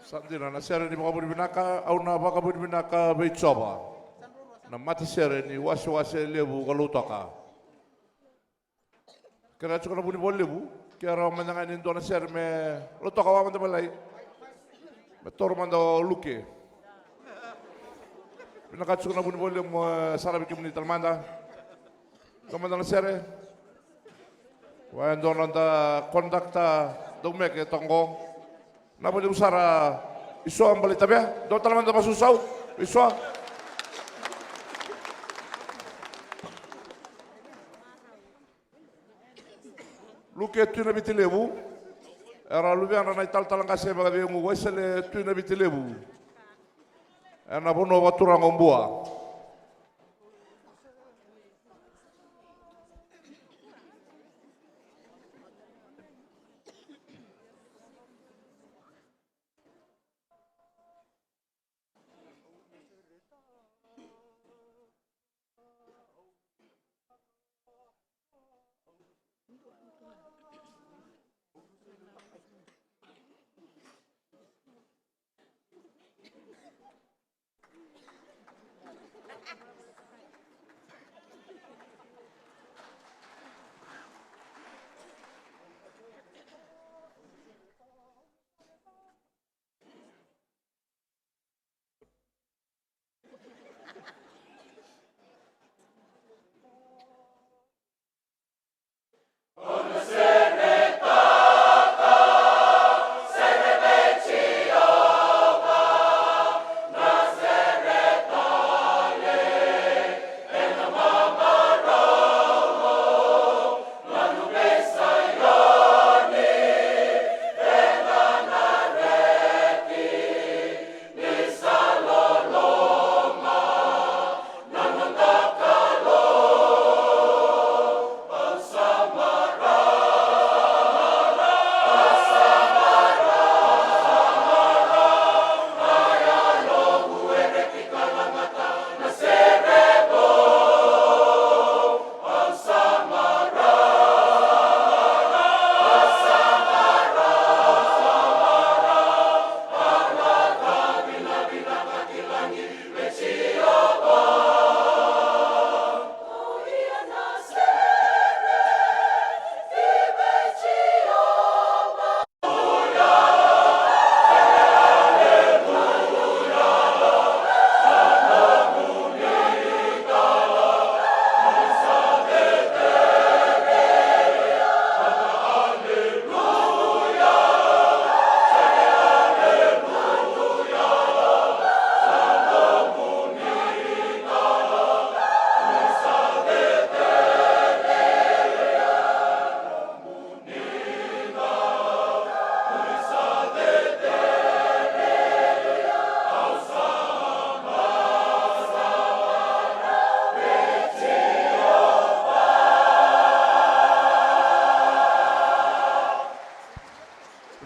Sandira na sere ni makabudi binaka au na makabudi binaka beitsoba. Na mata sere ni Wasewase lebu ka Lautoka. Kera tsuka na buni bol lebu. Kera mandangan indo na sere me Lautoka wa manda balai. Me toro manda luke. Binaka tsuka na buni bol lebu sarabi kimuni talmanda. Kamanda na sere. Wa indo nanda kondakta domeke tonggo. Na boleh usara iso ang balita ba? Do talaman da masusaw. Iso. Luke tu na bitilebu. Era lubian na ital talang kasi mga biyo mo wesele tu na bitilebu. Era bono baturang ombua.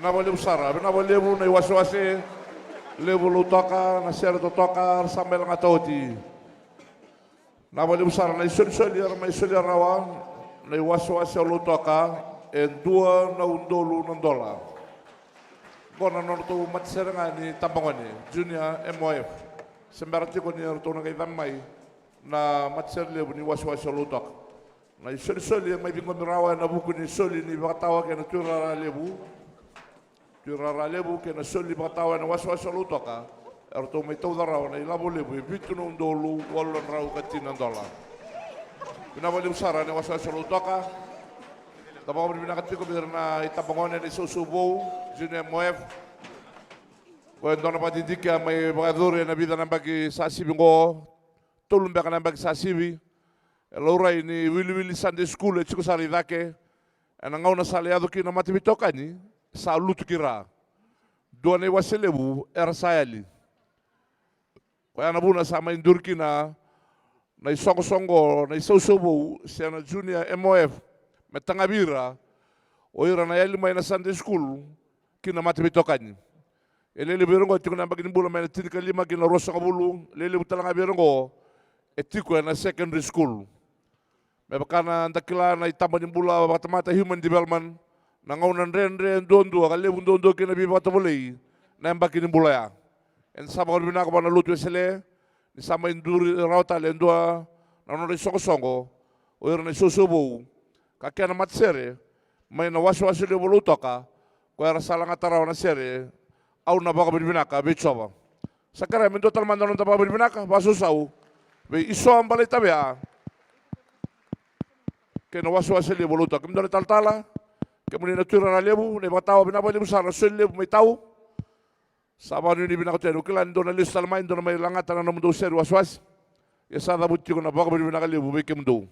Nabali usara, nabali lebu na Wasewase, lebu Lautoka, na sere totoka sampai lang atauti. Nabali usara na isoli na isoli rawa na Wasewase Lautoka en dua na undolu ng dola. Kona nono tu matsere nga ni Tambangoni, Junior MOF. Sembarati ko ni Ruto na kay Damay na matsere lebu ni Wasewase Lautoka. Na isoli ang may bingong rawa na buko ni soli ni bakatawa kaya na turara lebu. Turara lebu kaya na soli bakatawa na Wasewase Lautoka. Erto may tawda rawa na ilabo lebu. Ibitu na undolu, walon raw katinang dola. Pinabali usara ni Wasewase Lautoka. Tapos kami pinakatiko bilang na Itabangone ni Susubo, Junior MOF. Kwento na patindika may bakaduri na bida ng bagi sasibi ko, tulong ba ka ng bagi sasibi. Eloray ni Willy Sunday School at siko sari dake. Anangaw na saliado ki na matibitoka ni sa luto kira. Doon ay waselebu erasayali. Kaya nabuna sa may indurki na isongo-songo na Susubo siya na Junior MOF. Metangabira, o ira na yali may na Sunday School, kinamati bitokan. Elelibirong ko, tiko na baginimbula may na tinika lima kinarosa ka bulong, lelibu talang abirong ko, etiko na secondary school. May baka na dakila na itama nimbula, batamata human development, nangaunan ren, dondo, kalibong dondo kinabibata bulay, na yung baginimbula ya. En sama ko binaka pa na luto sila, ni sama induri rauta, lendua, nanonoy songo-songo, o ira na Susubo, kakya na matsere, may na Wasewase lebu Lautoka, kaya rasalang ataraw na sere, au na baka binibinaka, bitsoba. Sa kare, mendo talmando ng taba binibinaka, basusaw, may iso ang balay tabi kaya na Wasewase lebu Lautoka, kaya na taltala, kaya muna natura na lebu, na mga tao, binabali mo sa rasul lebu, may tao, sama nyo ni binakotero, kilan doon na list talmain, doon na may langatan na mundo sere Wasewase, yasa na buti ko na baka binibinaka lebu, may kimdo.